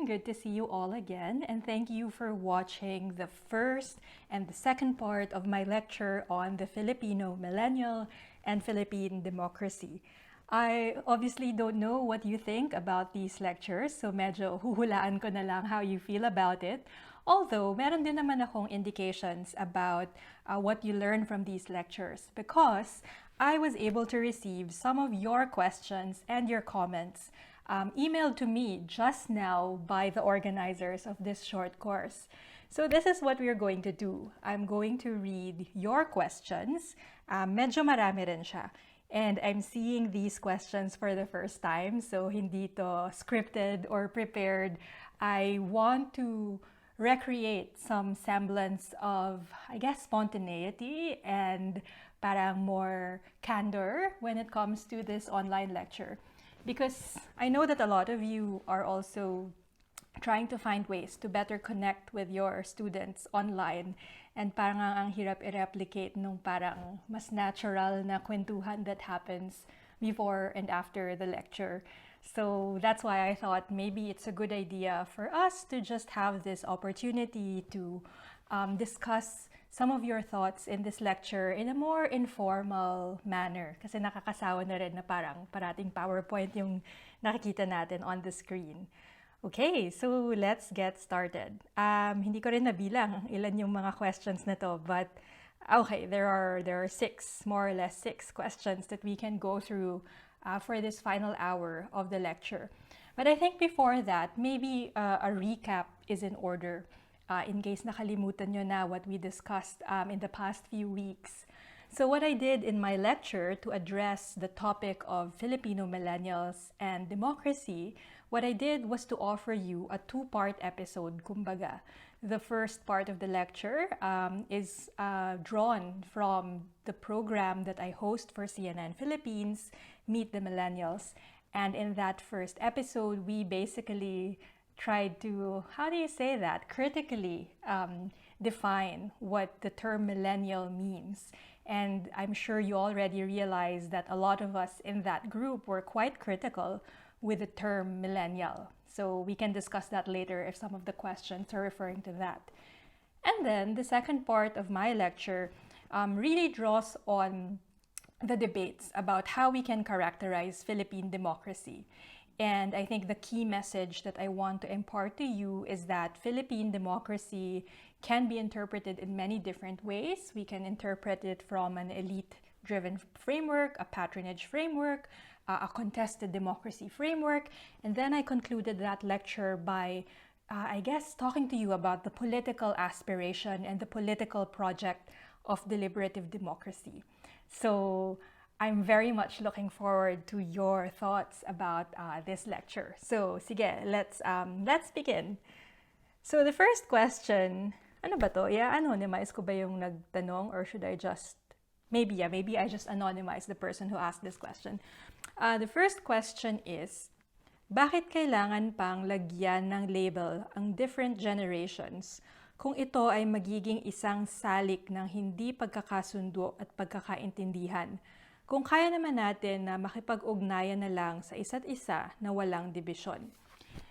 Good to see you all again, and thank you for watching the first and the second part of my lecture on the Filipino millennial and Philippine democracy. I obviously don't know what you think about these lectures, so medyo huhulaan ko na lang how you feel about it. Although, meron din naman akong indications about what you learn from these lectures because I was able to receive some of your questions and your comments emailed to me just now by the organizers of this short course. So this is what we're going to do. I'm going to read your questions. Medyo marami rin siya. And I'm seeing these questions for the first time, so hindi to scripted or prepared. I want to recreate some semblance of, I guess, spontaneity and parang more candor when it comes to this online lecture. Because I know that a lot of you are also trying to find ways to better connect with your students online. And parang ang hirap i-replicate nung parang mas natural na kwentuhan that happens before and after the lecture. So that's why I thought maybe it's a good idea for us to just have this opportunity to discuss some of your thoughts in this lecture in a more informal manner. Kasi nakakasawa na rin na parang parating PowerPoint yung nakikita natin on the screen. Okay, so let's get started. Hindi ko rin nabilang ilan yung mga questions na to, but okay, there are six, more or less six questions that we can go through for this final hour of the lecture. But I think before that, maybe a recap is in order. In case nakalimutan nyo na what we discussed in the past few weeks. So what I did in my lecture to address the topic of Filipino millennials and democracy, what I did was to offer you a two-part episode, kumbaga. The first part of the lecture is drawn from the program that I host for CNN Philippines, Meet the Millennials. And in that first episode, we basically tried to, how do you say that, critically define what the term millennial means. And I'm sure you already realize that a lot of us in that group were quite critical with the term millennial. So we can discuss that later if some of the questions are referring to that. And then the second part of my lecture really draws on the debates about how we can characterize Philippine democracy. And I think the key message that I want to impart to you is that Philippine democracy can be interpreted in many different ways. We can interpret it from an elite-driven framework, a patronage framework, a contested democracy framework. And then I concluded that lecture by, I guess, talking to you about the political aspiration and the political project of deliberative democracy. So I'm very much looking forward to your thoughts about this lecture. So, sige, let's begin. So, the first question, ano ba to? I-anonymize ko ba yung nagtanong or should I just, maybe I just anonymize the person who asked this question. The first question is, bakit kailangan pang lagyan ng label ang different generations kung ito ay magiging isang salik ng hindi pagkakasundo at pagkakaintindihan? Kung kaya naman natin na makipag-ugnayan na lang sa isa't isa na walang dibisyon.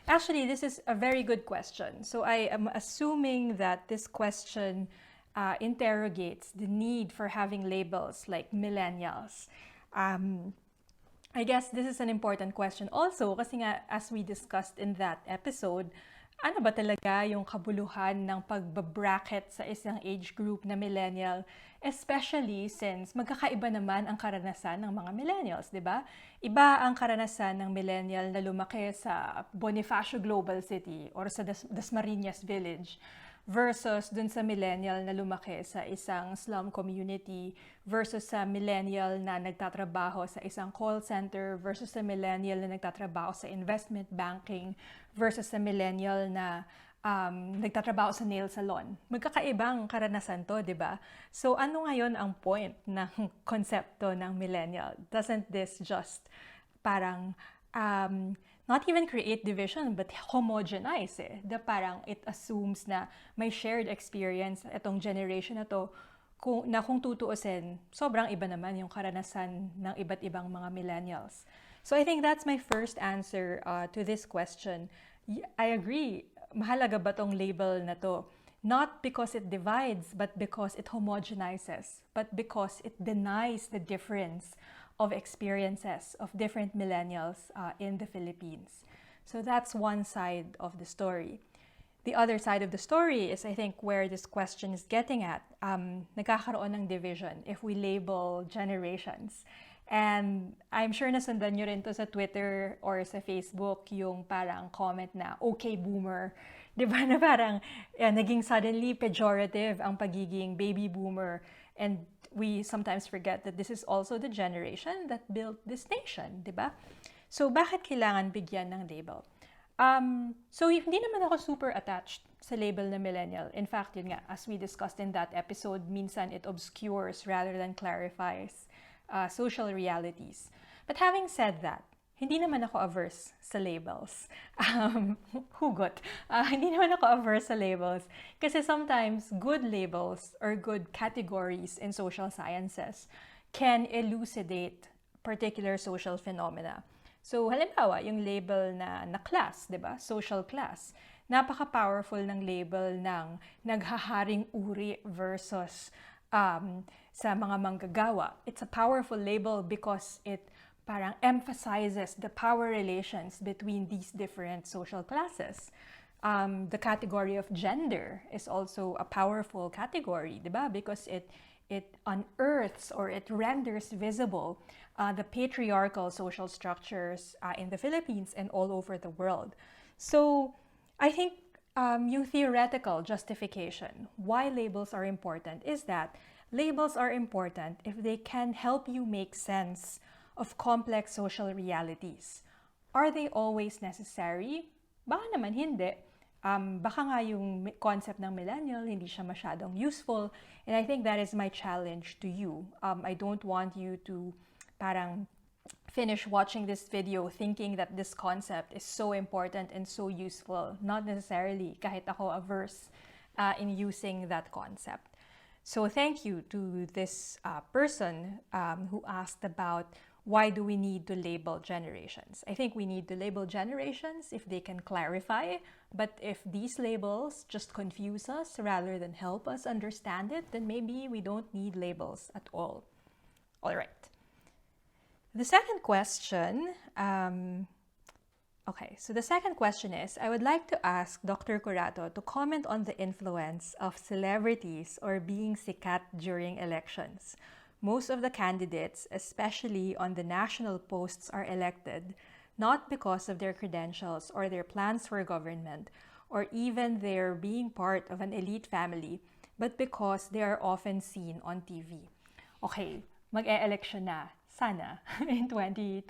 Actually, this is a very good question. So I am assuming that this question interrogates the need for having labels like millennials. I guess this is an important question also kasi nga as we discussed in that episode, ano ba talaga yung kabuluhan ng pagbabracket sa isang age group na millennial, especially since magkakaiba naman ang karanasan ng mga millennials, di ba? Iba ang karanasan ng millennial na lumaki sa Bonifacio Global City or sa Dasmariñas Village versus dun sa millennial na lumaki sa isang slum community versus sa millennial na nagtatrabaho sa isang call center versus sa millennial na nagtatrabaho sa investment banking versus sa millennial na nagtatrabaho sa nail salon. Magkakaibang karanasan to, di ba? So ano ngayon ang point ng konsepto ng millennial? Doesn't this just parang not even create division, but homogenize The parang it assumes na may shared experience itong generation na to, kung tutuusin, sobrang iba naman yung karanasan ng iba't ibang mga millennials. So I think that's my first answer to this question. I agree. Mahalaga ba tong label na to? Not because it divides, but because it homogenizes, but because it denies the difference of experiences of different millennials in the Philippines. So that's one side of the story. The other side of the story is, I think, where this question is getting at. Nagkakaroon ng division if we label generations. And I'm sure nasundan nyo rin to sa Twitter or sa Facebook, yung parang comment na, okay, boomer. Di ba na parang naging suddenly pejorative ang pagiging baby boomer. And we sometimes forget that this is also the generation that built this nation, di ba? So, bakit kailangan bigyan ng label? So, hindi naman ako super attached sa label na millennial. In fact, yun nga, as we discussed in that episode, minsan it obscures rather than clarifies social realities. But having said that, hindi naman ako averse sa labels. Hugot. Hindi naman ako averse sa labels. Kasi sometimes good labels or good categories in social sciences can elucidate particular social phenomena. So, halimbawa, yung label na class, di ba? Social class. Napaka-powerful ng label ng naghaharing uri versus sa mga manggagawa. It's a powerful label because it parang emphasizes the power relations between these different social classes. The category of gender is also a powerful category, diba? Because it unearths or it renders visible the patriarchal social structures in the Philippines and all over the world. So, I think yung theoretical justification why labels are important is that labels are important if they can help you make sense of complex social realities. Are they always necessary? Baka naman hindi. Baka nga yung concept ng millennial, hindi siya masyadong useful. And I think that is my challenge to you. I don't want you to parang finish watching this video thinking that this concept is so important and so useful. Not necessarily, kahit ako averse in using that concept. So thank you to this person who asked about why do we need to label generations? I think we need to label generations if they can clarify, but if these labels just confuse us rather than help us understand it, then maybe we don't need labels at all. All right. The second question, so the second question is, I would like to ask Dr. Curato to comment on the influence of celebrities or being sikat during elections. Most of the candidates, especially on the national posts, are elected not because of their credentials or their plans for government or even their being part of an elite family, but because they are often seen on TV. Okay, mag-e-election na, sana, in 2022.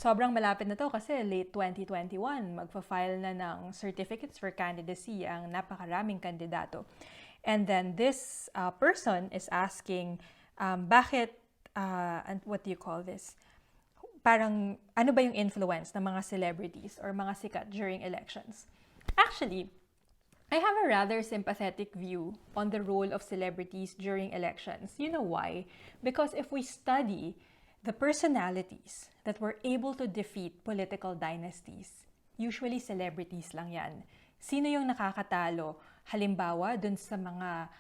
Sobrang malapit na to kasi late 2021, magpa-file na ng certificates for candidacy ang napakaraming kandidato. And then this person is asking, bakit, and what do you call this? Parang, ano ba yung influence ng mga celebrities or mga sikat during elections? Actually, I have a rather sympathetic view on the role of celebrities during elections. You know why? Because if we study the personalities that were able to defeat political dynasties, usually celebrities lang yan. Sino yung nakakatalo? Halimbawa, dun sa mga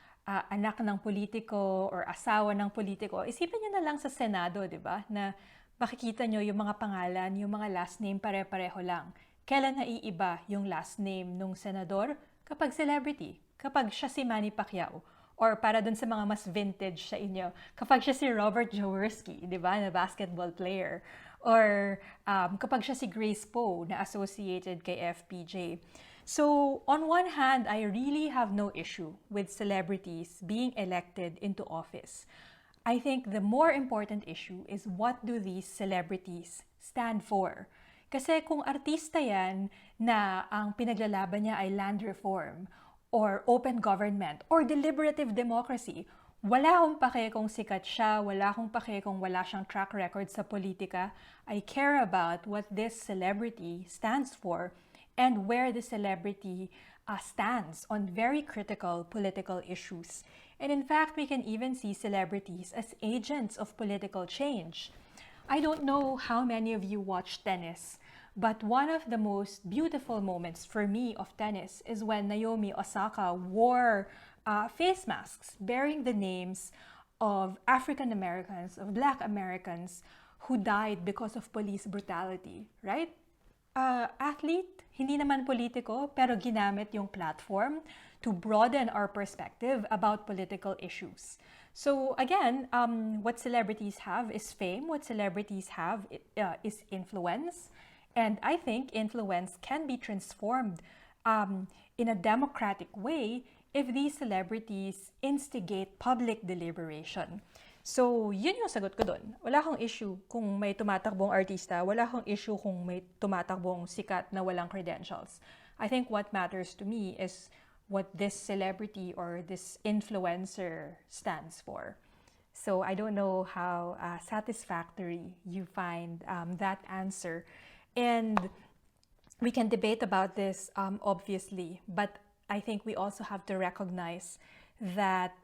anak ng politiko or asawa ng politiko, isipin nyo na lang sa Senado, di ba? Na makikita nyo yung mga pangalan, yung mga last name pare-pareho lang. Kailan naiiba yung last name nung senador? Kapag celebrity. Kapag siya si Manny Pacquiao. Or para dun sa mga mas vintage sa inyo, kapag siya si Robert Jaworski, di ba? Na basketball player. Or kapag siya si Grace Poe na associated kay FPJ. So, on one hand, I really have no issue with celebrities being elected into office. I think the more important issue is what do these celebrities stand for? Kasi kung artista yan na ang pinaglalaban niya ay land reform or open government or deliberative democracy, wala akong pake kung sikat siya, wala akong pake kung wala siyang track record sa politika. I care about what this celebrity stands for and where the celebrity stands on very critical political issues. And in fact, we can even see celebrities as agents of political change. I don't know how many of you watch tennis, But one of the most beautiful moments for me of tennis is when Naomi Osaka wore face masks bearing the names of African Americans, of Black Americans who died because of police brutality, right? Athlete, hindi naman politiko, pero ginamit yung platform to broaden our perspective about political issues. So again, what celebrities have is fame. What celebrities have is influence. And I think influence can be transformed in a democratic way if these celebrities instigate public deliberation. So, yun yung sagot ko dun. Wala akong issue kung may tumatakbong artista. Wala akong issue kung may tumatakbong sikat na walang credentials. I think what matters to me is what this celebrity or this influencer stands for. So, I don't know how satisfactory you find that answer. And we can debate about this, obviously, but I think we also have to recognize that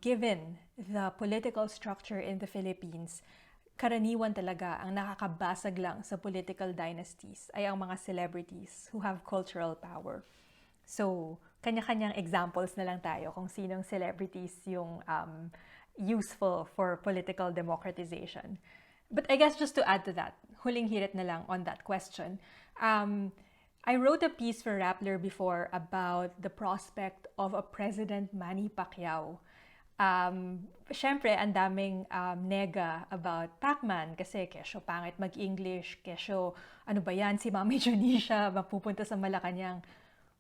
given the political structure in the Philippines, karaniwan talaga ang nakakabasag lang sa political dynasties ay ang mga celebrities who have cultural power. So, kanya-kanyang examples na lang tayo kung sinong celebrities yung useful for political democratization. But I guess just to add to that, huling hirit na lang on that question, I wrote a piece for Rappler before about the prospect of a President Manny Pacquiao. Syempre, ang daming nega about Pacman kasi kesyo pangit mag-English, kesyo ano ba yan, si Mami Junisha mapupunta sa Malacanang.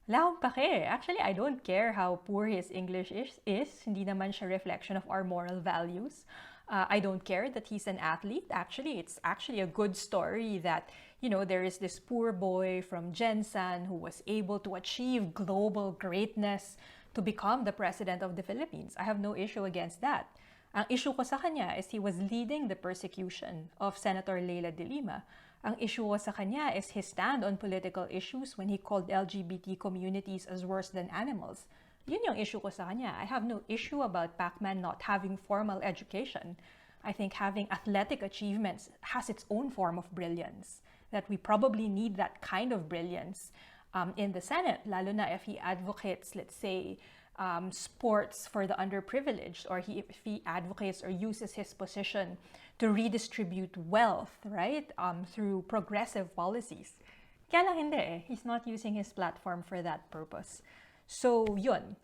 Wala akong pake. Actually, I don't care how poor his English is. Hindi naman siya reflection of our moral values. I don't care that he's an athlete. Actually, it's actually a good story that, you know, there is this poor boy from Jensan who was able to achieve global greatness to become the president of the Philippines. I have no issue against that. Ang issue ko sa kanya is he was leading the persecution of Senator Leila de Lima. Ang issue ko sa kanya is his stand on political issues when he called LGBT communities as worse than animals. Yun yung issue ko sa kanya. I have no issue about Pacman not having formal education. I think having athletic achievements has its own form of brilliance. That we probably need that kind of brilliance in the Senate, lalo na if he advocates, let's say, sports for the underprivileged, or if he advocates or uses his position to redistribute wealth, right, through progressive policies. Kaya lang hindi eh. He's not using his platform for that purpose. So, yun.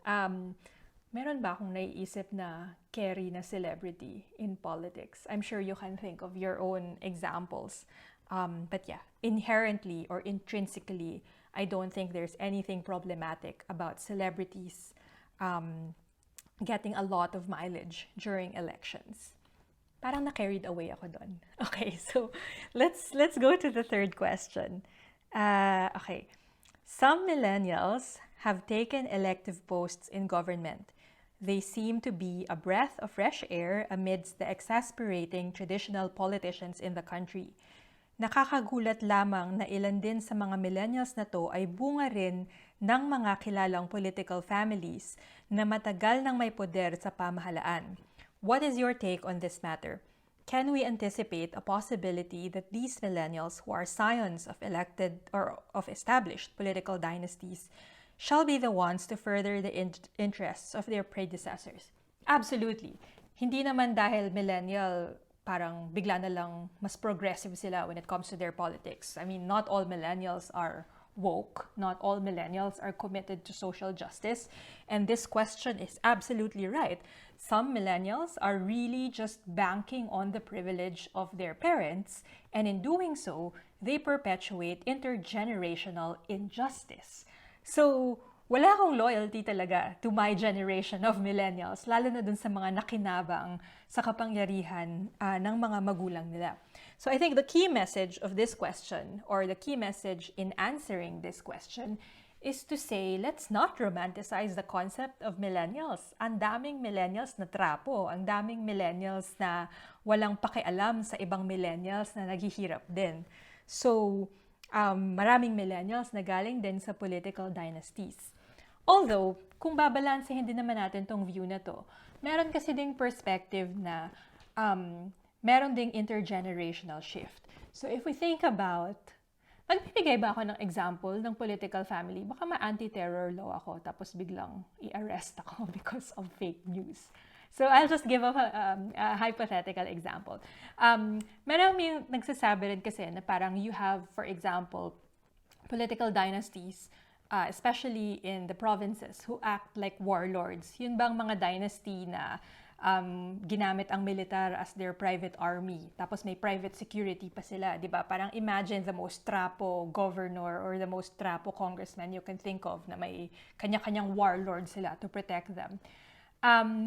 Meron ba akong naiisip na carry na celebrity in politics? I'm sure you can think of your own examples. But yeah, inherently or intrinsically, I don't think there's anything problematic about celebrities getting a lot of mileage during elections. Parang na-carried away ako doon. Okay, so let's go to the third question. Okay. Some millennials have taken elective posts in government. They seem to be a breath of fresh air amidst the exasperating traditional politicians in the country. Nakakagulat lamang na ilan din sa mga millennials na to ay bunga rin ng mga kilalang political families na matagal nang may poder sa pamahalaan. What is your take on this matter? Can we anticipate a possibility that these millennials who are scions of elected or of established political dynasties shall be the ones to further the interests of their predecessors? Absolutely. Hindi naman dahil millennial parang bigla na lang mas progressive sila when it comes to their politics. I mean, not all millennials are woke. Not all millennials are committed to social justice. And this question is absolutely right. Some millennials are really just banking on the privilege of their parents, and in doing so, they perpetuate intergenerational injustice. So, wala akong loyalty talaga to my generation of millennials, lalo na dun sa mga nakinabang sa kapangyarihan ng mga magulang nila. So I think the key message of this question, or the key message in answering this question, is to say, let's not romanticize the concept of millennials. Ang daming millennials na trapo, ang daming millennials na walang pakialam sa ibang millennials na naghihirap din. So, maraming millennials na galing din sa political dynasties. Although, kung babalansehin din naman natin tong view na to, meron kasi ding perspective na meron ding intergenerational shift. So if we think about Magbibigay ba ako ng example ng political family? Baka ma-anti-terror law ako tapos biglang i-arrest ako because of fake news. So I'll just give a hypothetical example. Meron yung nagsasabi rin kasi na parang you have, for example, political dynasties, especially in the provinces, who act like warlords. Yun bang mga dynasty na ginamit ang militar as their private army, tapos may private security pa sila, di ba? Parang imagine the most trapo governor or the most trapo congressman you can think of na may kanya-kanyang warlord sila to protect them.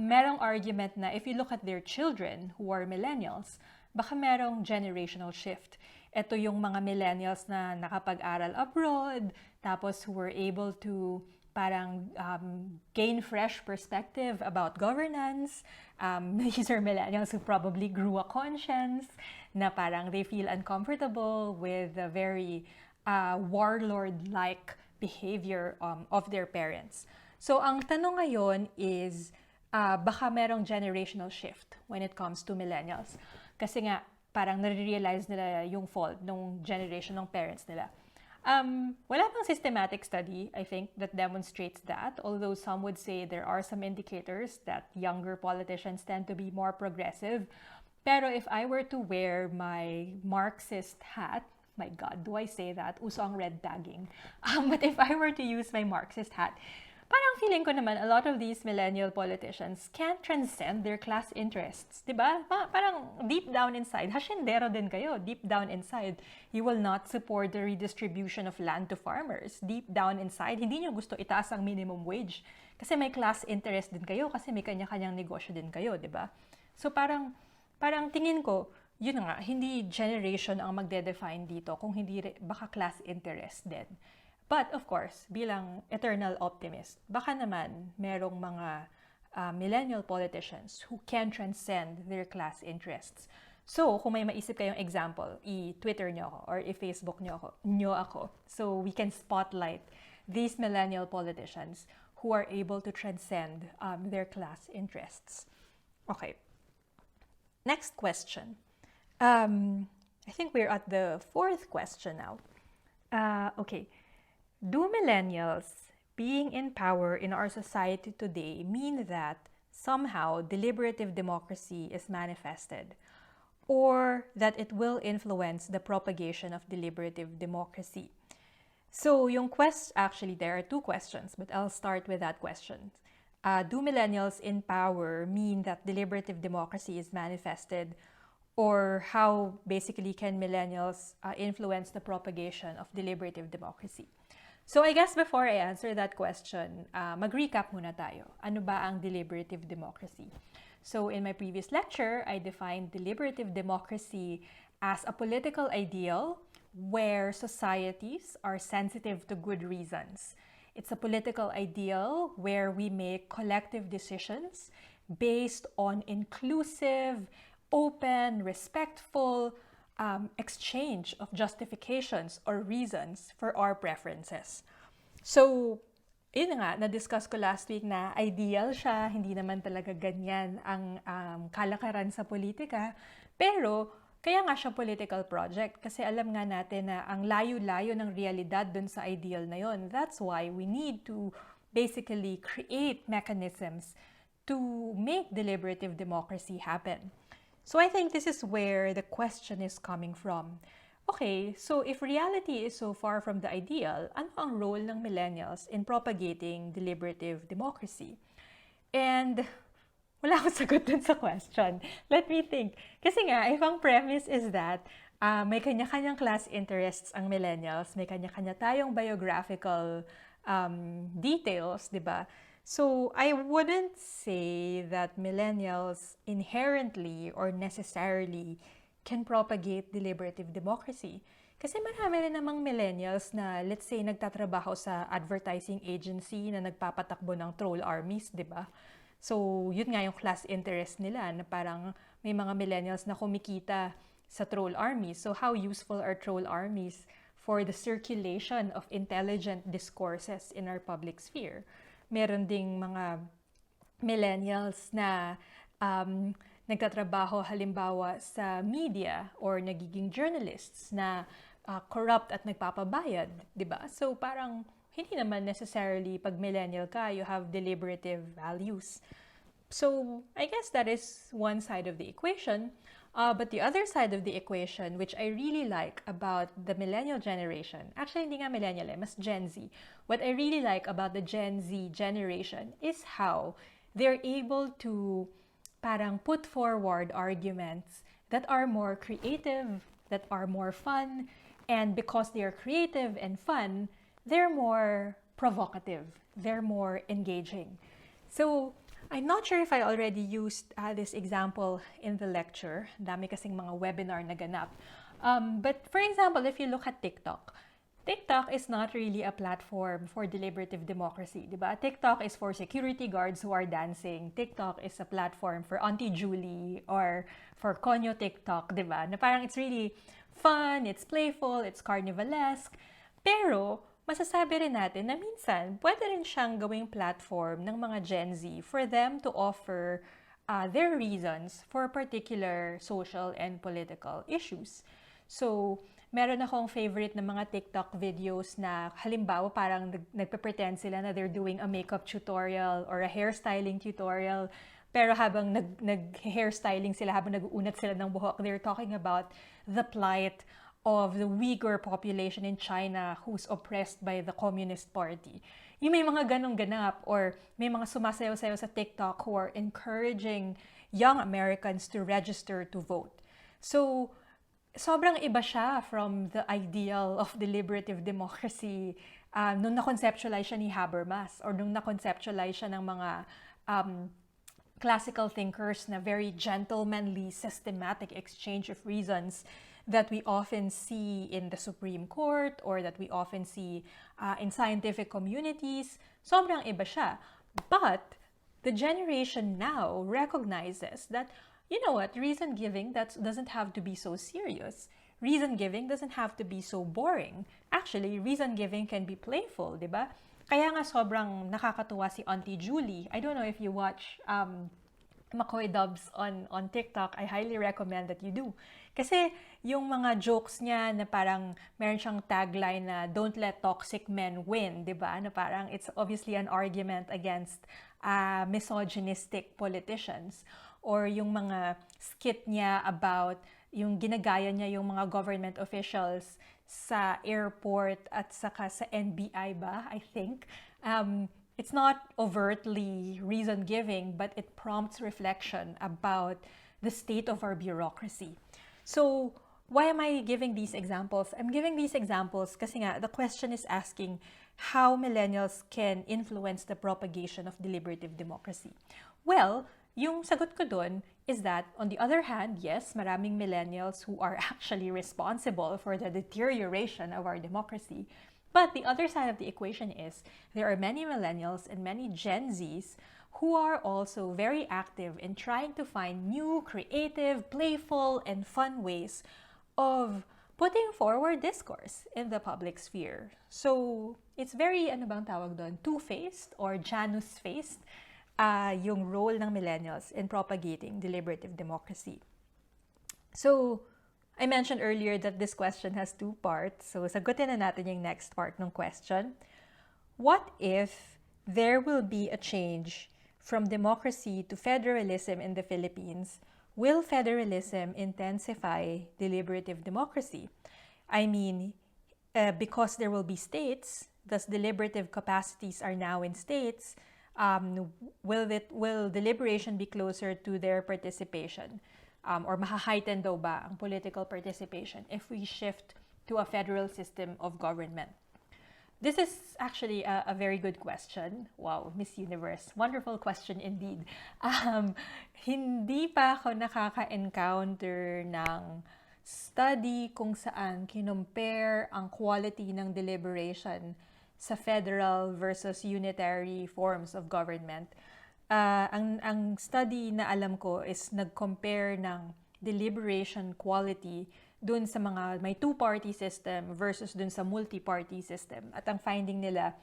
Merong argument na if you look at their children who are millennials, baka merong generational shift. Ito yung mga millennials na nakapag-aral abroad, tapos who were able to parang gain fresh perspective about governance. These are millennials who probably grew a conscience, na parang they feel uncomfortable with the very warlord-like behavior of their parents. So ang tanong ngayon is, baka merong generational shift when it comes to millennials. Kasi nga, parang nare-realize nila yung fault ng generation ng parents nila. Wala pang systematic study, I think, that demonstrates that, although some would say there are some indicators that younger politicians tend to be more progressive. Pero if I were to wear my Marxist hat, my God, do I say that? Uso ang red tagging. But if I were to use my Marxist hat, parang feeling ko naman a lot of these millennial politicians can't transcend their class interests, di ba? Parang deep down inside, hasyendero din kayo, deep down inside, you will not support the redistribution of land to farmers. Deep down inside, hindi nyo gusto itaas ang minimum wage. Kasi may class interest din kayo, kasi may kanya-kanyang negosyo din kayo, di ba? So parang tingin ko, yun nga, hindi generation ang magde-define dito, kung hindi baka class interest din. But of course, bilang eternal optimist, baka naman merong mga millennial politicians who can transcend their class interests. So, kung may maisip kayong example, i-Twitter nyo ako or i-Facebook nyo ako. So, we can spotlight these millennial politicians who are able to transcend their class interests. Okay. Next question. I think we're at the fourth question now. Okay. Do millennials being in power in our society today mean that somehow deliberative democracy is manifested, or that it will influence the propagation of deliberative democracy? So, actually there are two questions, but I'll start with that question. Do millennials in power mean that deliberative democracy is manifested, or how basically can millennials influence the propagation of deliberative democracy? So I guess before I answer that question, mag-recap muna tayo. Ano ba ang deliberative democracy? So in my previous lecture, I defined deliberative democracy as a political ideal where societies are sensitive to good reasons. It's a political ideal where we make collective decisions based on inclusive, open, respectful, exchange of justifications or reasons for our preferences. So, yun nga, na-discuss ko last week na ideal siya, hindi naman talaga ganyan ang kalakaran sa politika, pero kaya nga siya political project kasi alam nga natin na ang layo-layo ng realidad dun sa ideal na yun. That's why we need to basically create mechanisms to make deliberative democracy happen. So I think this is where the question is coming from. Okay, so if reality is so far from the ideal, ano ang role ng millennials in propagating deliberative democracy? And wala akong sagot dun sa question. Let me think. Kasi nga, if ang premise is that may kanya-kanyang class interests ang millennials, may kanya-kanya tayong biographical details, di ba? So, I wouldn't say that millennials inherently or necessarily can propagate deliberative democracy. Kasi marami rin namang millennials na, let's say, nagtatrabaho sa advertising agency na nagpapatakbo ng troll armies, di ba? So, yun nga yung class interest nila na parang may mga millennials na kumikita sa troll armies. So, how useful are troll armies for the circulation of intelligent discourses in our public sphere? Meron ding mga millennials na nagtatrabaho halimbawa sa media or nagiging journalists na corrupt at nagpapabayad, di ba? So parang hindi naman necessarily pag millennial ka, you have deliberative values. So I guess that is one side of the equation. But the other side of the equation, which I really like about the millennial generation, actually hindi nga millennial mas Gen Z. What I really like about the Gen Z generation is how they're able to parang put forward arguments that are more creative, that are more fun, and because they're creative and fun, they're more provocative, they're more engaging. So I'm not sure if I already used this example in the lecture. Dami kasing mga webinar na ganap. But for example, if you look at TikTok, TikTok is not really a platform for deliberative democracy, di ba? TikTok is for security guards who are dancing. TikTok is a platform for Auntie Julie or for Konyo TikTok, di ba? Na parang it's really fun, it's playful, it's carnivalesque. Pero masasabi rin natin na minsan, pwede rin siyang gawing platform ng mga Gen Z for them to offer their reasons for particular social and political issues. So, meron akong favorite na mga TikTok videos na halimbawa parang nagpe-pretend sila na they're doing a makeup tutorial or a hairstyling tutorial. Pero habang nag-hairstyling sila, habang nag-uunat sila ng buhok, they're talking about the plight of the Uyghur population in China who's oppressed by the Communist Party. Yung may mga ganong ganap or may mga sumasayaw-sayaw sa TikTok who are encouraging young Americans to register to vote. So, sobrang iba siya from the ideal of deliberative democracy nung na-conceptualize siya ni Habermas or nung na-conceptualize siya ng mga classical thinkers na very gentlemanly, systematic exchange of reasons that we often see in the Supreme Court or that we often see in scientific communities. Sobrang iba siya. But the generation now recognizes that, you know what, reason giving doesn't have to be so serious. Reason giving doesn't have to be so boring. Actually, reason giving can be playful, di ba? Kaya nga sobrang nakakatuwa si Auntie Julie. I don't know if you watch McCoy Dubs on TikTok. I highly recommend that you do. Kasi yung mga jokes niya na parang meron siyang tagline na don't let toxic men win, di ba? Na parang it's obviously an argument against misogynistic politicians. Or yung mga skit niya about yung ginagaya niya yung mga government officials sa airport at saka sa NBI ba, I think. It's not overtly reason-giving, but it prompts reflection about the state of our bureaucracy. So, why am I giving these examples? I'm giving these examples kasi nga, the question is asking how millennials can influence the propagation of deliberative democracy. Well, yung sagot ko dun is that, on the other hand, yes, maraming millennials who are actually responsible for the deterioration of our democracy. But the other side of the equation is there are many millennials and many Gen Zs who are also very active in trying to find new, creative, playful, and fun ways of putting forward discourse in the public sphere. So, it's very, ano bang tawag doon, two-faced or Janus-faced yung role ng millennials in propagating deliberative democracy. So, I mentioned earlier that this question has two parts. So, sagutin na natin yung next part ng question. What if there will be a change from democracy to federalism in the Philippines? Will federalism intensify deliberative democracy? I mean, because there will be states, thus deliberative capacities are now in states, will deliberation be closer to their participation? Or maha-heighten daw ba ang political participation if we shift to a federal system of government? This is actually a very good question. Wow, Miss Universe. Wonderful question indeed. Hindi pa ako nakaka-encounter ng study kung saan kinompare ang quality ng deliberation sa federal versus unitary forms of government. Ang study na alam ko is nag-compare ng deliberation quality dun sa mga may two-party system versus dun sa multi-party system. At ang finding nila,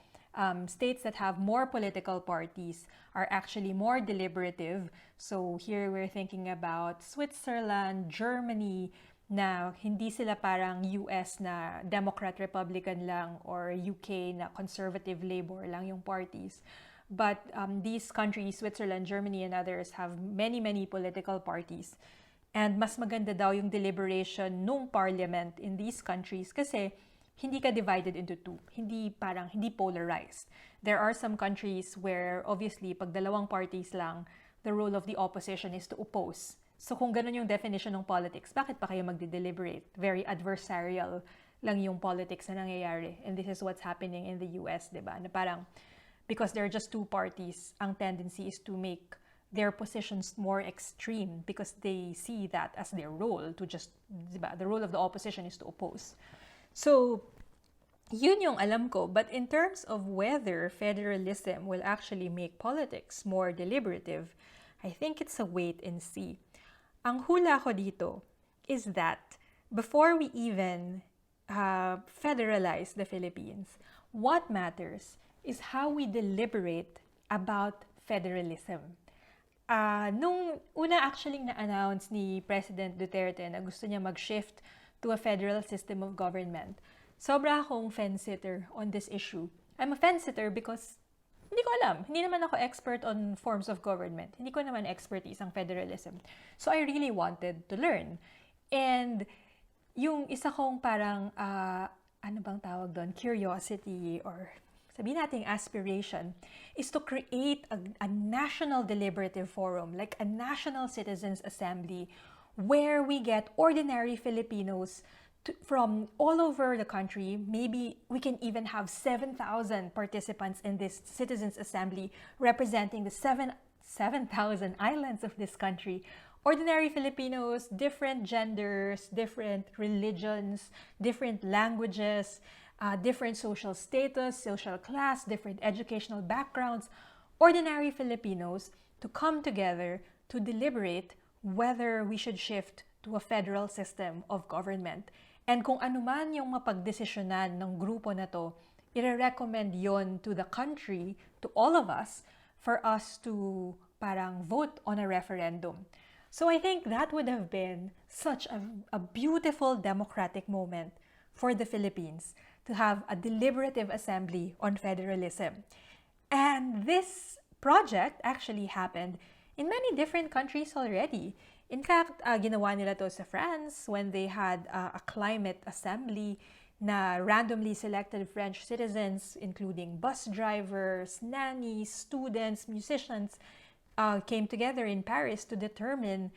states that have more political parties are actually more deliberative. So here we're thinking about Switzerland, Germany, na hindi sila parang US na Democrat-Republican lang or UK na Conservative Labor lang yung parties. But these countries, Switzerland, Germany, and others have many, many political parties. And mas maganda daw yung deliberation nung parliament in these countries kasi hindi ka divided into two. Hindi polarized. There are some countries where obviously pag dalawang parties lang, the role of the opposition is to oppose. So kung ganun yung definition ng politics, bakit pa kayo magde-deliberate? Very adversarial lang yung politics na nangyayari. And this is what's happening in the US, diba? Na parang, because there are just two parties, ang tendency is to make their positions more extreme because they see that as their role to just, diba? The role of the opposition is to oppose. So, yun yung alam ko. But in terms of whether federalism will actually make politics more deliberative, I think it's a wait and see. Ang hula ko dito is that before we even federalize the Philippines, what matters is how we deliberate about federalism. Nung una actually na-announce ni President Duterte na gusto niya mag-shift to a federal system of government, sobra akong fence-sitter on this issue. I'm a fence-sitter because hindi ko alam. Hindi naman ako expert on forms of government. Hindi ko naman expertise ang federalism. So I really wanted to learn. And yung isa kong parang, ano bang tawag doon? Curiosity or sabihin nating aspiration is to create a national deliberative forum, like a national citizens assembly where we get ordinary Filipinos from all over the country. Maybe we can even have 7,000 participants in this citizens assembly representing the 7,000 islands of this country. Ordinary Filipinos, different genders, different religions, different languages, different social status, social class, different educational backgrounds. Ordinary Filipinos to come together to deliberate whether we should shift to a federal system of government. And kung ano man yung mapagdesisyonan ng grupo na to, i-recommend yon to the country, to all of us, for us to parang vote on a referendum. So I think that would have been such a beautiful democratic moment for the Philippines to have a deliberative assembly on federalism. And this project actually happened in many different countries already. In fact, ginawa nila to sa France when they had a climate assembly na randomly selected French citizens, including bus drivers, nannies, students, musicians, came together in Paris to determine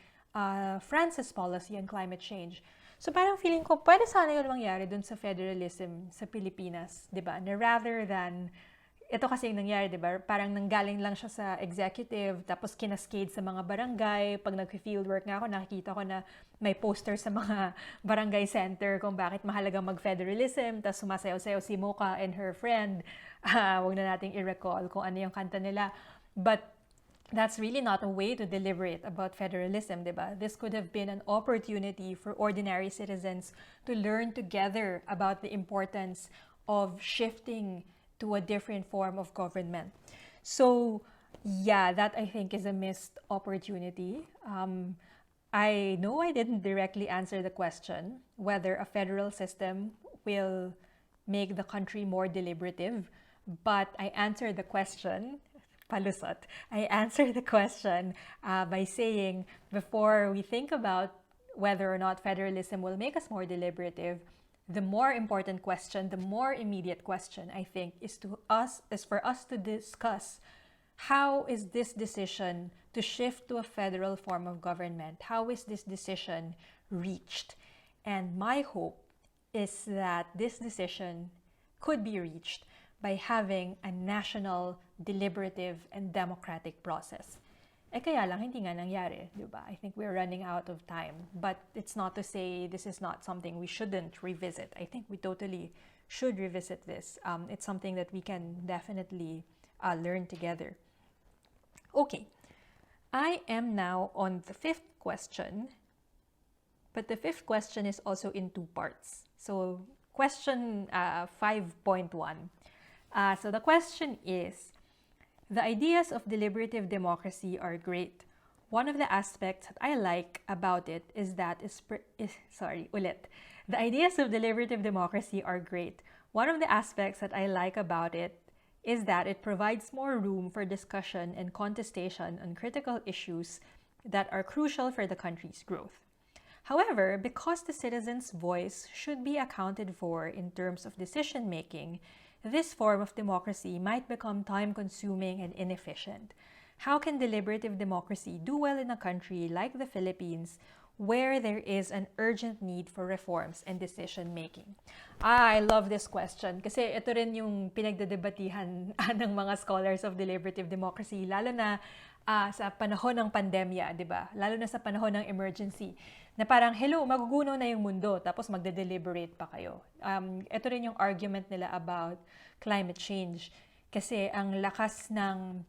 France's policy on climate change. So parang feeling ko, pwede sana yun mangyari dun sa federalism sa Pilipinas, di ba? Na rather than ito kasi yung nangyari, di ba? Parang nanggaling lang siya sa executive, tapos kinascade sa mga barangay. Pag nag-fieldwork nga ako, nakikita ko na may poster sa mga barangay center kung bakit mahalagang mag-federalism. Tapos sumasayaw-sayaw si Mocha and her friend. Huwag na nating i-recall kung ano yung kanta nila. But that's really not a way to deliberate about federalism, di ba? This could have been an opportunity for ordinary citizens to learn together about the importance of shifting to a different form of government. So, yeah, that I think is a missed opportunity. I know I didn't directly answer the question whether a federal system will make the country more deliberative, but I answered the question, palusot. I answered the question by saying before we think about whether or not federalism will make us more deliberative, the more important question, the more immediate question, I think, is for us to discuss how is this decision to shift to a federal form of government, how is this decision reached? And my hope is that this decision could be reached by having a national, deliberative, and democratic process. Kaya lang, hindi nga nangyari, di ba? I think we're running out of time. But it's not to say this is not something we shouldn't revisit. I think we totally should revisit this. It's something that we can definitely learn together. Okay, I am now on the fifth question. But the fifth question is also in two parts. So, question 5.1. So the question is, the ideas of deliberative democracy are great. one of the aspects that I like about it is that the ideas of deliberative democracy are great. One of the aspects that I like about it is that it provides more room for discussion and contestation on critical issues that are crucial for the country's growth. However, because the citizens' voice should be accounted for in terms of decision making, this form of democracy might become time-consuming and inefficient. How can deliberative democracy do well in a country like the Philippines where there is an urgent need for reforms and decision-making? I love this question kasi ito rin yung pinagdedebatihan ng mga scholars of deliberative democracy, lalo na sa panahon ng pandemya, di ba? Lalo na sa panahon ng emergency, na parang, hello, magugunaw na yung mundo, tapos magde-deliberate pa kayo. Ito rin yung argument nila about climate change. Kasi ang lakas ng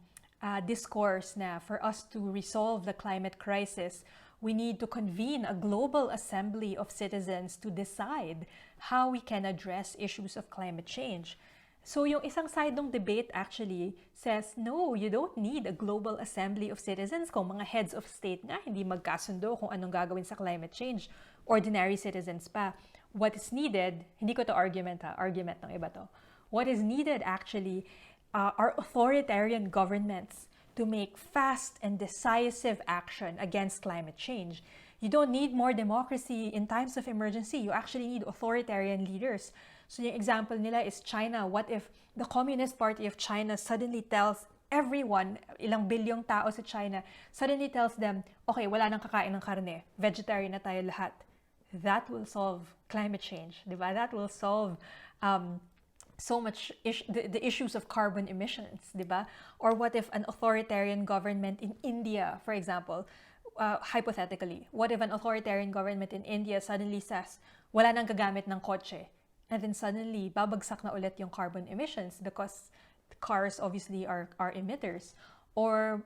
discourse na for us to resolve the climate crisis, we need to convene a global assembly of citizens to decide how we can address issues of climate change. So yung isang side ng debate actually says, no, you don't need a global assembly of citizens kung mga heads of state nga hindi magkasundo kung anong gagawin sa climate change. Ordinary citizens pa. What is needed, hindi ko to argument ng iba to. What is needed actually are authoritarian governments to make fast and decisive action against climate change. You don't need more democracy in times of emergency. You actually need authoritarian leaders. So yung example nila is China. What if the Communist Party of China suddenly tells everyone, ilang bilyong tao sa China, suddenly tells them, okay, wala nang kakain ng karne, vegetarian na tayo lahat. That will solve climate change, di ba? That will solve so much the issues of carbon emissions, di ba? Or what if an authoritarian government in India, for example, hypothetically, what if an authoritarian government in India suddenly says, wala nang gagamit ng kotse, and then suddenly babagsak na ulit yung carbon emissions because cars obviously are emitters. Or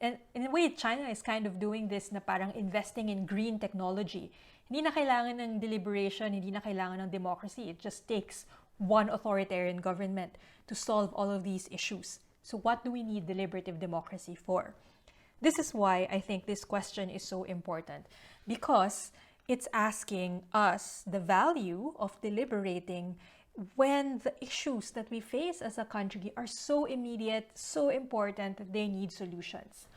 in a way, China is kind of doing this na parang investing in green technology. Hindi na kailangan ng deliberation, hindi na kailangan ng democracy. It just takes one authoritarian government to solve all of these issues. So what do we need deliberative democracy for? This is why I think this question is so important, because it's asking us the value of deliberating when the issues that we face as a country are so immediate, so important that they need solutions.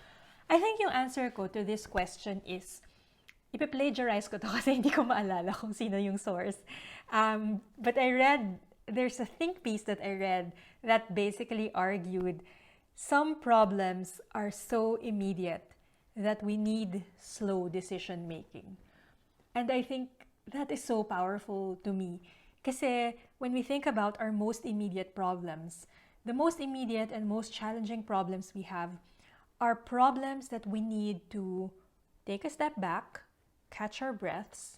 I think yung answer ko to this question is, ipi-plagiarize ko to kasi hindi ko maalala kung sino yung source. But there's a think piece that I read that basically argued some problems are so immediate that we need slow decision making. And I think that is so powerful to me. Kasi when we think about our most immediate problems, the most immediate and most challenging problems we have are problems that we need to take a step back, catch our breaths,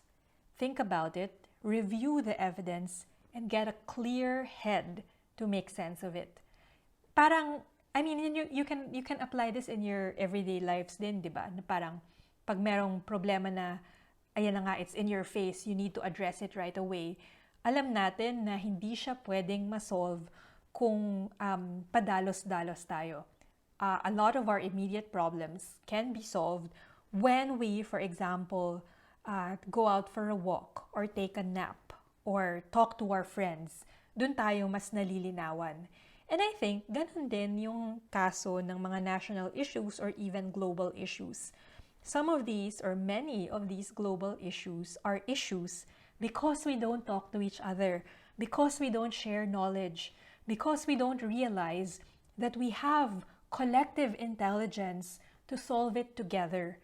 think about it, review the evidence, and get a clear head to make sense of it. Parang, I mean, you can apply this in your everyday lives din, di ba? Na parang, pag merong problema na, ayan na nga, it's in your face, you need to address it right away. Alam natin na hindi siya pwedeng ma-solve kung padalos-dalos tayo. A lot of our immediate problems can be solved when we, for example, go out for a walk or take a nap or talk to our friends. Doon tayo mas nalilinawan. And I think ganun din yung kaso ng mga national issues or even global issues. Some of these or many of these global issues are issues because we don't talk to each other, because we don't share knowledge, because we don't realize that we have collective intelligence to solve it together.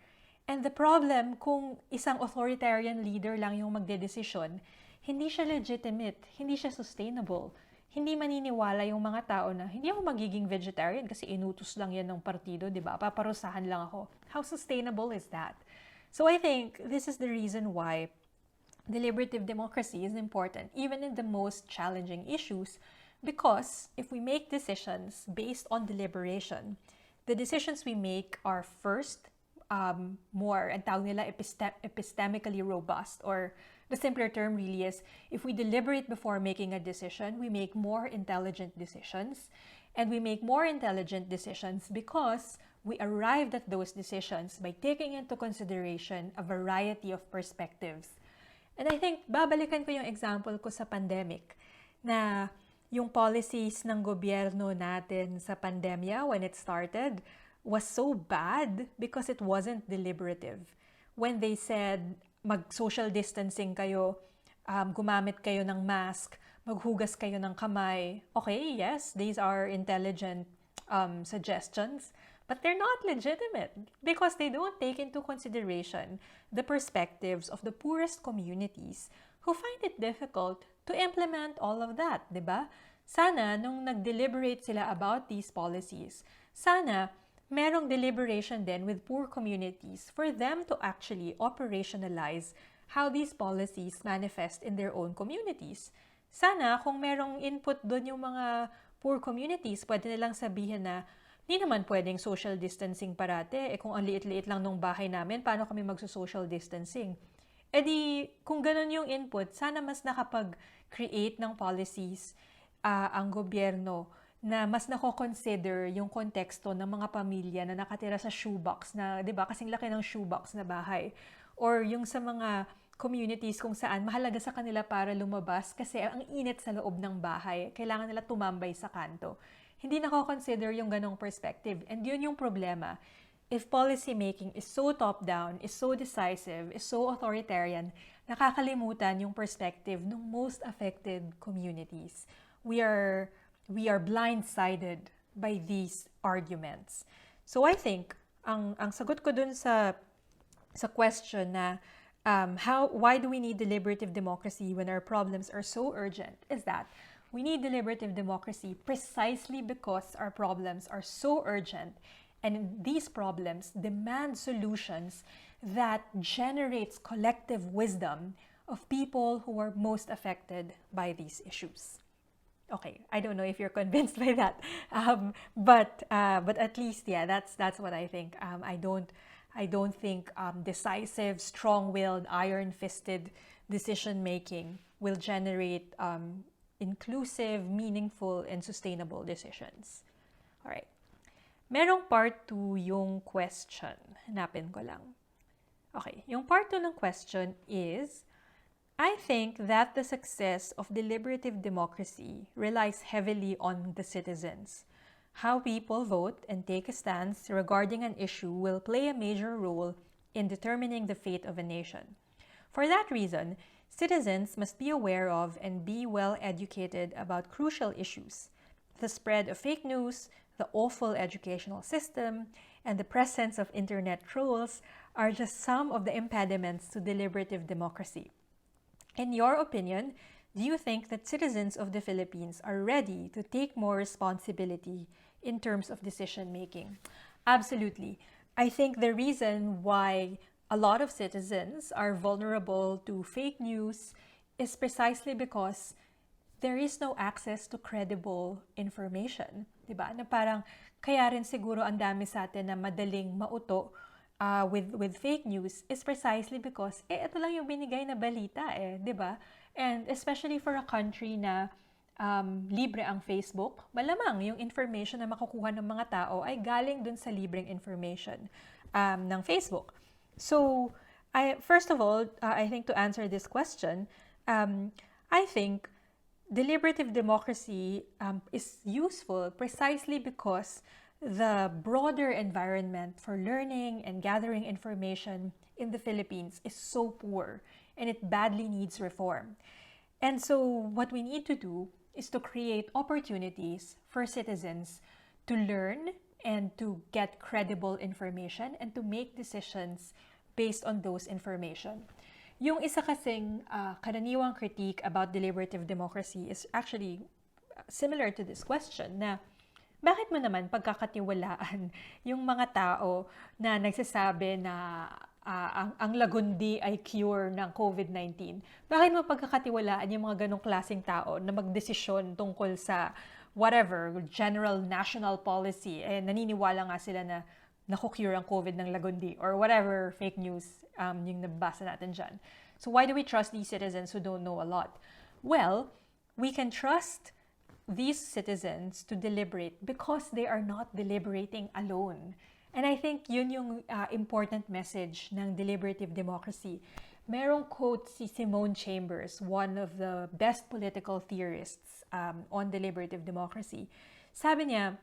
And the problem, kung isang authoritarian leader lang yung magdedesisyon, hindi siya legitimate, hindi siya sustainable. Hindi maniniwala yung mga tao na hindi ako magiging vegetarian kasi inutos lang yan ng partido, di ba? Paparusahan lang ako. How sustainable is that? So I think this is the reason why deliberative democracy is important, even in the most challenging issues, because if we make decisions based on deliberation, the decisions we make are first, more, ang tawag nila, epistemically robust, or the simpler term really is, if we deliberate before making a decision, we make more intelligent decisions. And we make more intelligent decisions because we arrived at those decisions by taking into consideration a variety of perspectives. And I think, babalikan ko yung example ko sa pandemic, na yung policies ng gobyerno natin sa pandemya when it started was so bad because it wasn't deliberative. When they said, mag-social distancing kayo, gumamit kayo ng mask, maghugas kayo ng kamay. Okay, yes, these are intelligent suggestions, but they're not legitimate because they don't take into consideration the perspectives of the poorest communities who find it difficult to implement all of that, di ba? Sana, nung nag-deliberate sila about these policies, sana merong deliberation din with poor communities for them to actually operationalize how these policies manifest in their own communities. Sana, kung merong input doon yung mga poor communities, pwede nilang sabihin na, di naman pwedeng social distancing parate. Kung ang liit-liit lang nung bahay namin, paano kami magso-social distancing? Di, kung ganun yung input, sana mas nakapag-create ng policies ang gobyerno na mas nako-consider yung konteksto ng mga pamilya na nakatira sa shoebox na, di ba, kasing laki ng shoebox na bahay. Or yung sa mga communities kung saan mahalaga sa kanila para lumabas kasi ang init sa loob ng bahay. Kailangan nila tumambay sa kanto. Hindi nako-consider yung ganong perspective. And yun yung problema. If policy making is so top-down, is so decisive, is so authoritarian, nakakalimutan yung perspective ng most affected communities. We are blindsided by these arguments. So I think, ang sagot ko dun sa question na why do we need deliberative democracy when our problems are so urgent is that we need deliberative democracy precisely because our problems are so urgent and these problems demand solutions that generates collective wisdom of people who are most affected by these issues. Okay, I don't know if you're convinced by that, but at least, yeah, that's what I think. I don't think decisive, strong-willed, iron-fisted decision-making will generate inclusive, meaningful, and sustainable decisions. All right. Merong part 2 yung question. Hanapin ko lang. Okay, yung part 2 ng question is, I think that the success of deliberative democracy relies heavily on the citizens. How people vote and take a stance regarding an issue will play a major role in determining the fate of a nation. For that reason, citizens must be aware of and be well educated about crucial issues. The spread of fake news, the awful educational system, and the presence of internet trolls are just some of the impediments to deliberative democracy. In your opinion, do you think that citizens of the Philippines are ready to take more responsibility in terms of decision making? Absolutely. I think the reason why a lot of citizens are vulnerable to fake news is precisely because there is no access to credible information. Diba? Na parang kaya rin siguro ang dami sa atin na madaling mauto with fake news is precisely because ito lang yung binigay na balita diba? And especially for a country na libre ang Facebook, malamang yung information na makukuha ng mga tao ay galing dun sa libreng information ng Facebook. So, first of all, I think to answer this question, I think deliberative democracy is useful precisely because the broader environment for learning and gathering information in the Philippines is so poor and it badly needs reform. And so what we need to do is to create opportunities for citizens to learn and to get credible information and to make decisions based on those information. Yung isa kasing karaniwang critique about deliberative democracy is actually similar to this question na bakit mo naman pagkakatiwalaan yung mga tao na nagsasabi na ang lagundi ay cure ng COVID-19? Bakit mo pagkakatiwalaan yung mga ganong klaseng tao na magdesisyon tungkol sa whatever, general national policy, naniniwala nga sila na naku-cure ang COVID ng lagundi or whatever fake news yung nabasa natin dyan. So why do we trust these citizens who don't know a lot? Well, we can trust these citizens to deliberate because they are not deliberating alone. And I think yun yung important message ng deliberative democracy. Merong quote si Simone Chambers, one of the best political theorists on deliberative democracy. Sabi niya,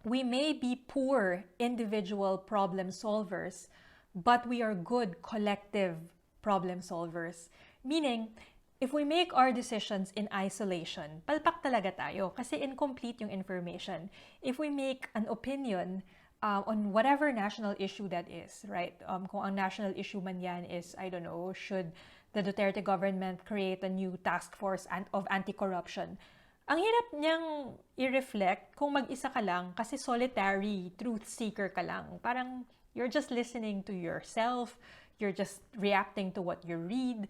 we may be poor individual problem solvers, but we are good collective problem solvers. Meaning, if we make our decisions in isolation, palpak talaga tayo kasi incomplete yung information. If we make an opinion on whatever national issue that is, right? Kung ang national issue man yan is, I don't know, should the Duterte government create a new task force of anti-corruption? Ang hirap niyang i-reflect kung mag-isa ka lang kasi solitary truth seeker ka lang. Parang you're just listening to yourself, you're just reacting to what you read.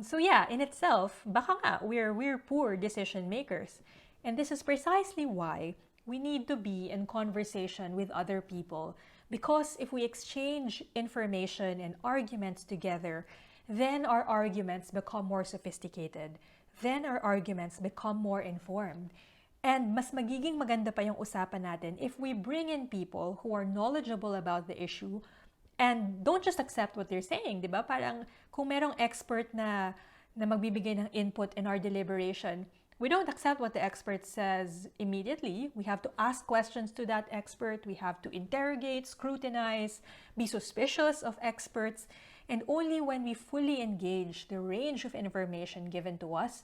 So yeah, in itself, baka nga, we're poor decision makers. And this is precisely why we need to be in conversation with other people. Because if we exchange information and arguments together, then our arguments become more sophisticated. Then our arguments become more informed. And mas magiging maganda pa yung usapan natin if we bring in people who are knowledgeable about the issue and don't just accept what they're saying, di ba? Parang kung merong expert na magbibigay ng input in our deliberation, we don't accept what the expert says immediately. We have to ask questions to that expert. We have to interrogate, scrutinize, be suspicious of experts. And only when we fully engage the range of information given to us,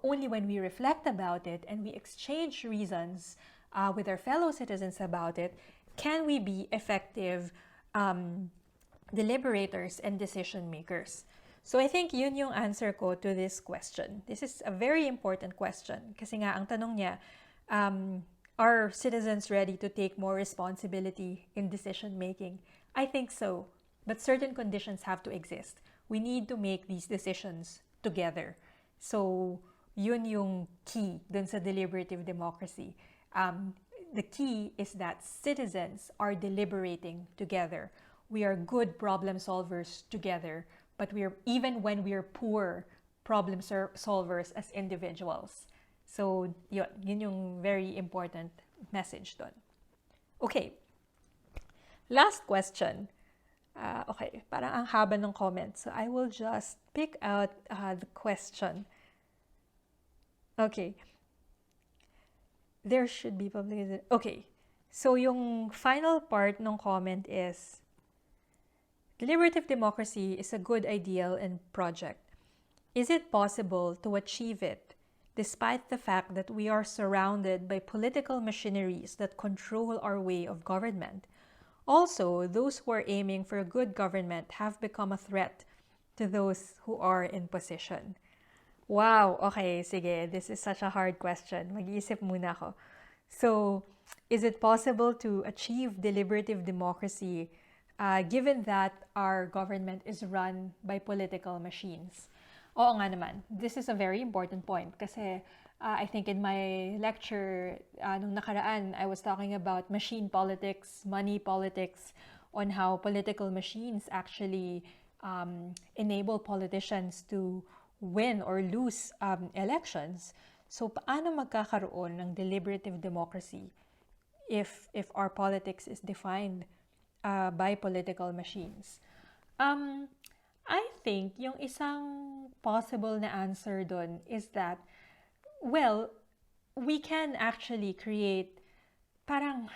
only when we reflect about it and we exchange reasons with our fellow citizens about it, can we be effective deliberators and decision makers. So I think yun yung answer ko to this question. This is a very important question kasi nga ang tanong niya, are citizens ready to take more responsibility in decision making? I think so, but certain conditions have to exist. We need to make these decisions together. So yun yung key dun sa deliberative democracy. The key is that citizens are deliberating together. We are good problem solvers together, but even when we are poor problem solvers as individuals. So yun yung very important message dun. Okay, last question. Okay, parang ang haba ng comments, so I will just pick out the question. Okay. There should be public... Okay. So, yung final part ng comment is, deliberative democracy is a good ideal and project. Is it possible to achieve it despite the fact that we are surrounded by political machineries that control our way of government? Also, those who are aiming for a good government have become a threat to those who are in position. Wow, okay, sige. This is such a hard question. Mag-iisip muna ako. So, is it possible to achieve deliberative democracy given that our government is run by political machines? Oo nga naman. This is a very important point kasi I think in my lecture nung nakaraan, I was talking about machine politics, money politics, on how political machines actually enable politicians to win or lose elections. So, paano magkakaroon ng deliberative democracy if our politics is defined by political machines? I think yung isang possible na answer dun is that, well, we can actually create parang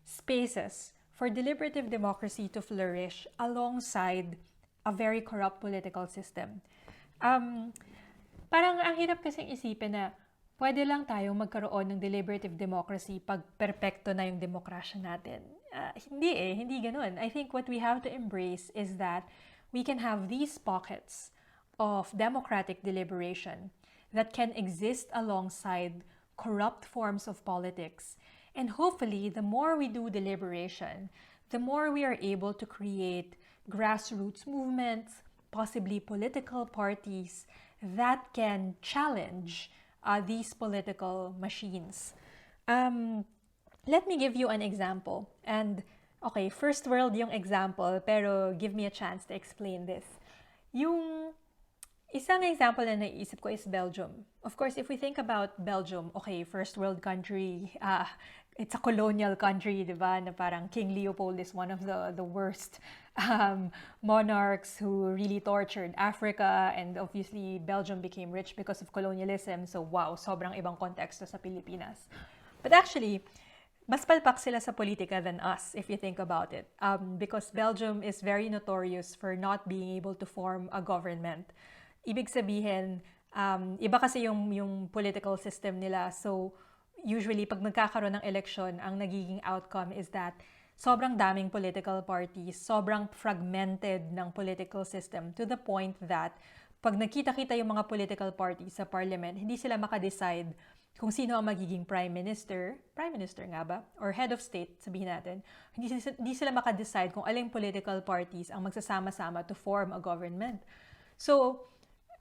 spaces for deliberative democracy to flourish alongside a very corrupt political system. Parang ang hirap kasing isipin na pwede lang tayong magkaroon ng deliberative democracy pag perpekto na yung demokrasya natin. Hindi ganun. I think what we have to embrace is that we can have these pockets of democratic deliberation that can exist alongside corrupt forms of politics. And hopefully, the more we do deliberation, the more we are able to create grassroots movements, possibly political parties that can challenge these political machines. Let me give you an example. And, okay, first world yung example, pero give me a chance to explain this. Yung Isang example na naisip ko is Belgium. Of course, if we think about Belgium, okay, first world country, it's a colonial country, di ba? Na parang King Leopold is one of the worst monarchs who really tortured Africa, and obviously Belgium became rich because of colonialism. So wow, sobrang ibang konteksto sa Pilipinas. But actually, mas palpak sila sa politika than us, if you think about it. Because Belgium is very notorious for not being able to form a government. Ibig sabihin, iba kasi yung political system nila. So, usually, pag nagkakaroon ng election, ang nagiging outcome is that sobrang daming political parties, sobrang fragmented ng political system to the point that pag nakita-kita yung mga political parties sa parliament, hindi sila makadecide kung sino ang magiging prime minister nga ba, or head of state, sabihin natin, hindi sila makadecide kung aling political parties ang magsasama-sama to form a government. So,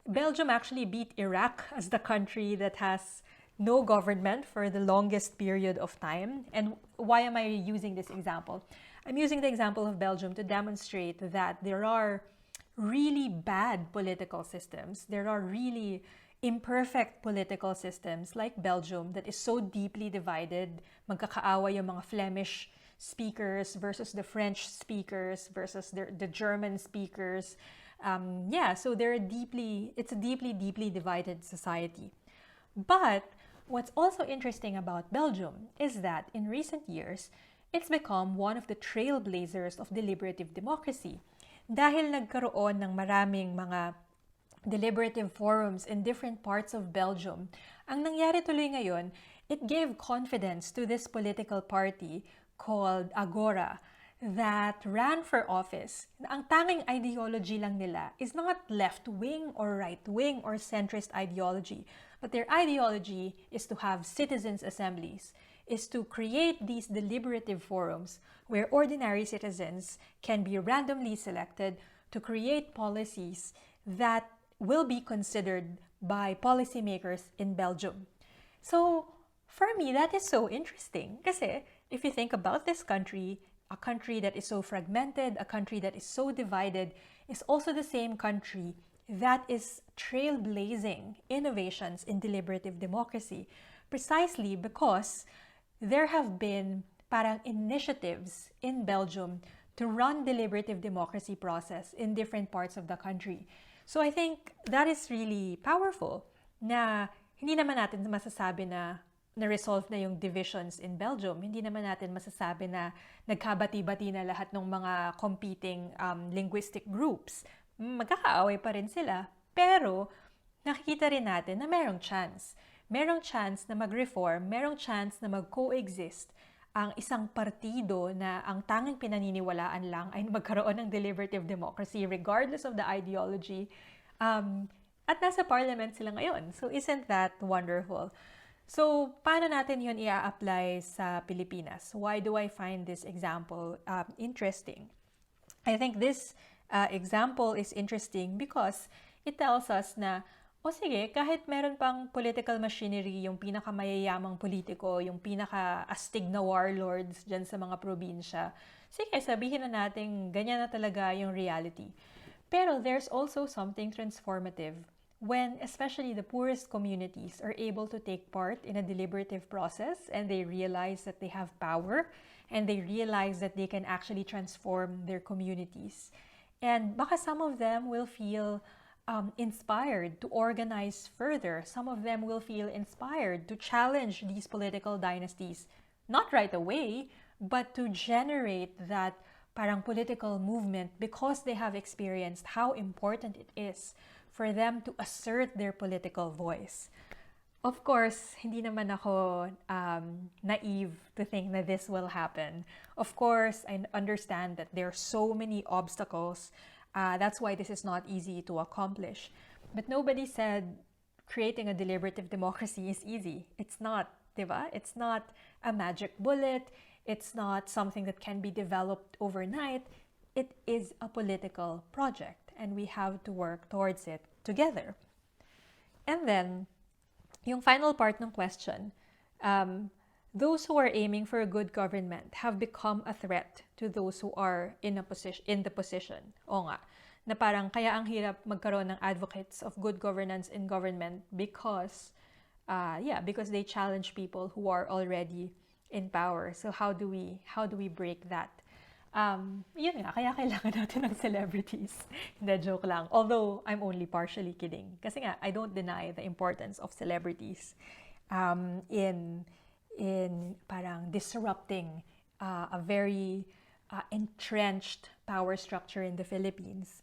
Belgium actually beat Iraq as the country that has no government for the longest period of time. And why am I using this example? I'm using the example of Belgium to demonstrate that there are really bad political systems. There are really imperfect political systems like Belgium that is so deeply divided. Magkakaawa yung mga Flemish speakers versus the French speakers versus the German speakers. So it's a deeply divided society. But what's also interesting about Belgium is that in recent years, it's become one of the trailblazers of deliberative democracy. Dahil nagkaroon ng maraming mga deliberative forums in different parts of Belgium, ang nangyari tuloy ngayon, it gave confidence to this political party called Agora that ran for office. Ang tanging ideology lang nila is not left-wing or right-wing or centrist ideology, but their ideology is to have citizens' assemblies, is to create these deliberative forums where ordinary citizens can be randomly selected to create policies that will be considered by policymakers in Belgium. So, for me, that is so interesting. Kasi, if you think about this country, a country that is so fragmented, a country that is so divided, is also the same country that is trailblazing innovations in deliberative democracy, precisely because there have been parang initiatives in Belgium to run deliberative democracy process in different parts of the country. So I think that is really powerful na hindi naman natin masasabi na na-resolve na yung divisions in Belgium. Hindi naman natin masasabi na nagkabati-bati na lahat ng mga competing linguistic groups. Magkakaaway pa rin sila. Pero nakikita rin natin na merong chance. Merong chance na mag-reform, merong chance na mag-coexist ang isang partido na ang tanging pinaniniwalaan lang ay magkaroon ng deliberative democracy regardless of the ideology. At nasa parliament sila ngayon. So isn't that wonderful? So, paano natin yun i-apply sa Pilipinas? Why do I find this example interesting? I think this example is interesting because it tells us na, sige, kahit meron pang political machinery, yung pinakamayayamang politiko, yung pinaka-astig na warlords dyan sa mga probinsya, sige, sabihin na natin, ganyan na talaga yung reality. Pero there's also something transformative when especially the poorest communities are able to take part in a deliberative process and they realize that they have power and they realize that they can actually transform their communities. And baka some of them will feel inspired to organize further. Some of them will feel inspired to challenge these political dynasties, not right away, but to generate that parang political movement because they have experienced how important it is for them to assert their political voice. Of course, hindi naman ako naive to think that this will happen. Of course, I understand that there are so many obstacles. That's why this is not easy to accomplish. But nobody said creating a deliberative democracy is easy. It's not, diba? It's not a magic bullet. It's not something that can be developed overnight. It is a political project, and we have to work towards it together. And then, yung final part ng question, those who are aiming for a good government have become a threat to those who are in the position. O nga, na parang kaya ang hirap magkaroon ng advocates of good governance in government because because they challenge people who are already in power. So how do we break that? Yun nga, kaya kailangan natin ng celebrities. Hindi, joke lang. Although, I'm only partially kidding. Kasi nga, I don't deny the importance of celebrities in parang disrupting a very entrenched power structure in the Philippines.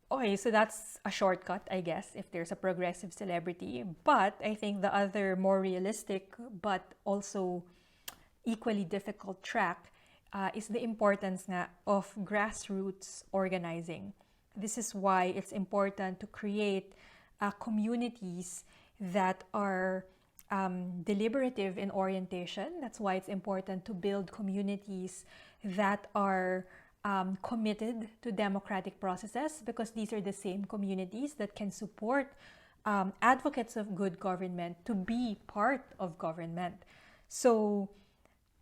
Okay, so that's a shortcut, I guess, if there's a progressive celebrity. But I think the other more realistic but also equally difficult track is the importance nga of grassroots organizing. This is why it's important to create communities that are deliberative in orientation. That's why it's important to build communities that are committed to democratic processes, because these are the same communities that can support advocates of good government to be part of government. So,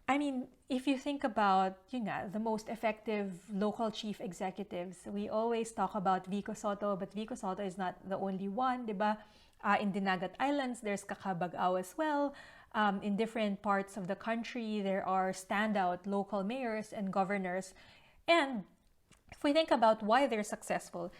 I mean, if you think about, the most effective local chief executives, we always talk about Vico Sotto, but Vico Sotto is not the only one, diba? In Dinagat Islands, there's Kakabagao as well. In different parts of the country, there are standout local mayors and governors. And if we think about why they're successful,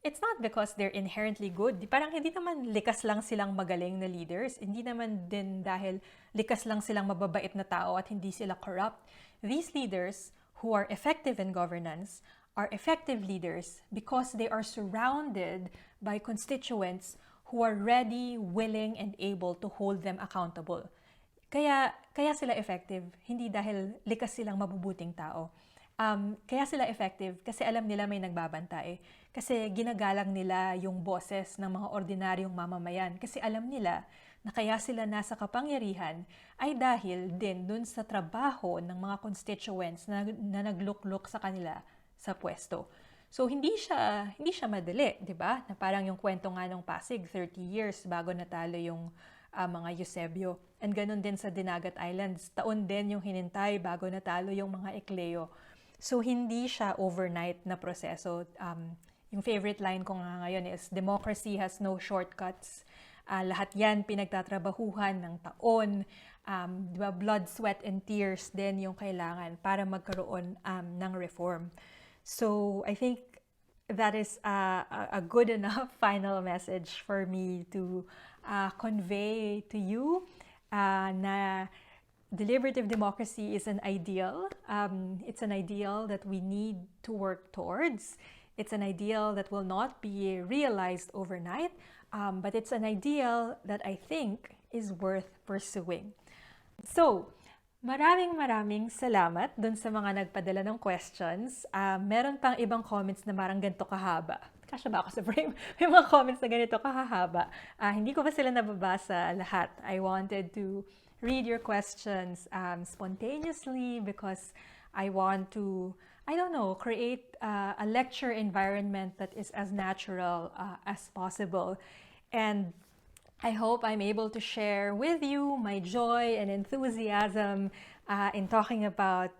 it's not because they're inherently good. Parang hindi naman likas lang silang magaling na leaders. Hindi naman din dahil likas lang silang mababait na tao at hindi sila corrupt. These leaders who are effective in governance are effective leaders because they are surrounded by constituents who are ready, willing, and able to hold them accountable. Kaya sila effective, hindi dahil likas silang mabubuting tao. Kaya sila effective kasi alam nila may nagbabantay. Kasi ginagalang nila yung boses ng mga ordinaryong mamamayan. Kasi alam nila na kaya sila nasa kapangyarihan ay dahil din dun sa trabaho ng mga constituents na nagluklok sa kanila sa pwesto. So hindi siya madali, 'di ba? Na parang yung kwento nga ng Pasig, 30 years bago natalo yung mga Eusebio. And ganun din sa Dinagat Islands, taon din yung hinintay bago natalo yung mga Ecleo. So, hindi siya overnight na proseso. Yung favorite line ko nga ngayon is, democracy has no shortcuts. Lahat yan pinagtatrabahuhan ng taon. Diba? Blood, sweat, and tears din yung kailangan para magkaroon ng reform. So, I think that is a good enough final message for me to convey to you na deliberative democracy is an ideal. It's an ideal that we need to work towards. It's an ideal that will not be realized overnight, but it's an ideal that I think is worth pursuing. So, maraming salamat dun sa mga nagpadala ng questions. Meron pang ibang comments na marang ganito kahaba. Kasya ba ako sa frame? May mga comments na ganito kahaba. Hindi ko pa sila nababasa lahat. I wanted to read your questions spontaneously because I want to, create a lecture environment that is as natural as possible. And I hope I'm able to share with you my joy and enthusiasm in talking about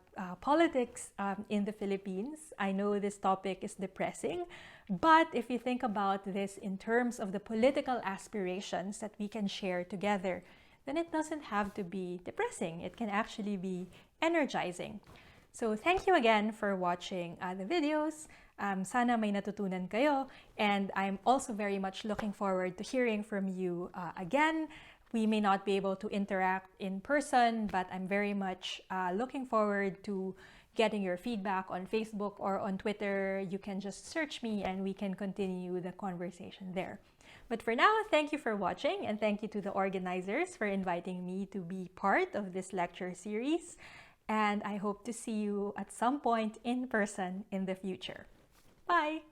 politics in the Philippines. I know this topic is depressing, but if you think about this in terms of the political aspirations that we can share together, then it doesn't have to be depressing. It can actually be energizing. So thank you again for watching the videos. Sana may natutunan kayo. And I'm also very much looking forward to hearing from you again. We may not be able to interact in person, but I'm very much looking forward to getting your feedback on Facebook or on Twitter. You can just search me and we can continue the conversation there. But for now, thank you for watching, and thank you to the organizers for inviting me to be part of this lecture series. And I hope to see you at some point in person in the future. Bye!